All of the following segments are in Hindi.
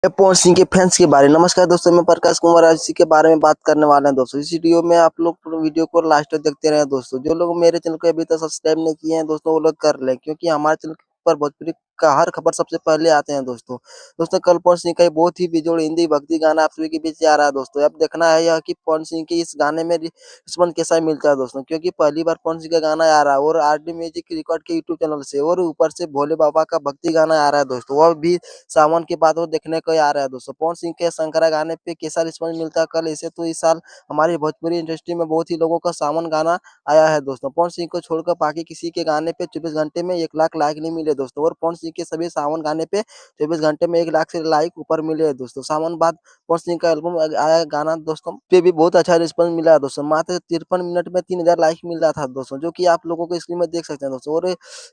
पवन सिंह के फैंस के बारे में। नमस्कार दोस्तों, मैं प्रकाश कुमार आज इसी के बारे में बात करने वाले हैं दोस्तों। इस वीडियो में आप लोग पूरे वीडियो को लास्ट तक देखते रहे दोस्तों। जो लोग मेरे चैनल को अभी तक सब्सक्राइब नहीं किए हैं दोस्तों, वो लोग कर लें, क्योंकि हमारे चैनल पर भोजपुरी का हर खबर सबसे पहले आते हैं दोस्तों। कल पवन सिंह का एक बहुत ही बेजोड़ हिंदी भक्ति गाना आप सभी के बीच आ रहा है दोस्तों। अब देखना है यह कि पवन सिंह के इस गाने में रिस्पॉन्स कैसा मिलता है दोस्तों, क्योंकि पहली बार पवन सिंह का गाना आ रहा है और आरडी म्यूजिक रिकॉर्ड के यूट्यूब चैनल से, और ऊपर से भोले बाबा का भक्ति गाना आ रहा है दोस्तों। वह भी सावन के बाद वो देखने को ही आ रहा है दोस्तों। पवन सिंह के शंकरा गाने पे कैसा रिस्पॉन्स मिलता है कल, इसे तो इस साल हमारी भोजपुरी इंडस्ट्री में बहुत ही लोगों का सावन गाना आया है दोस्तों। पवन सिंह को छोड़कर बाकी किसी के गाने पे 24 घंटे में 1 लाख लाइक नहीं मिले दोस्तों, और पवन सिंह के सभी सावन गाने पे 24 घंटे में 1 लाख से लाइक ऊपर मिले हैं दोस्तों। सावन बाद पवन सिंह का एल्बम आया गाना दोस्तों पे भी बहुत अच्छा रिस्पॉन्स मिला है दोस्तों। मात्र 53 मिनट में 3000 लाइक मिल रहा था दोस्तों, जो कि आप लोगों को स्क्रीन में देख सकते हैं दोस्तों। और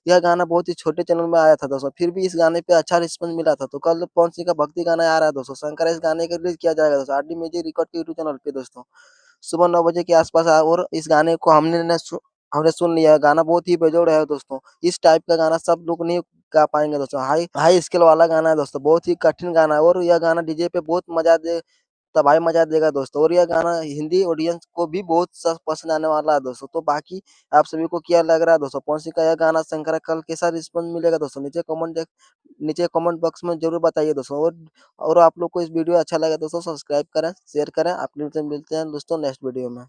यह गाना बहुत ही छोटे चैनल में आया था दोस्तों, फिर भी इस गाने पे अच्छा रिस्पॉन्स मिला था। तो कल पवन सिंह का भक्ति गाना आ रहा है दोस्तों, शंकर इस गाने का रिलीज किया जाएगा दोस्तों आरडी म्यूजिक रिकॉर्ड के यूट्यूब चैनल पे दोस्तों, सुबह 9 बजे के आसपास। और इस गाने को हमने सुन लिया है। गाना बहुत ही बेजोड़ है दोस्तों। इस टाइप का गाना सब लोग नहीं गा पाएंगे दोस्तों। हाई हाई स्केल वाला गाना है दोस्तों, बहुत ही कठिन गाना है, और यह गाना डीजे पे बहुत मजा दे तबाही मचा देगा दोस्तों। और यह गाना हिंदी ऑडियंस को भी बहुत पसंद आने वाला है दोस्तों। तो बाकी आप सभी को क्या लग रहा है दोस्तों, कौन सी का यह गाना शंकरा कल कैसा रिस्पॉन्स मिलेगा दोस्तों, नीचे कमेंट बॉक्स में जरूर बताइए दोस्तों। और आप लोग को इस वीडियो अच्छा लगा दोस्तों, सब्सक्राइब करें, शेयर करें। आप लोग से मिलते हैं दोस्तों नेक्स्ट वीडियो में।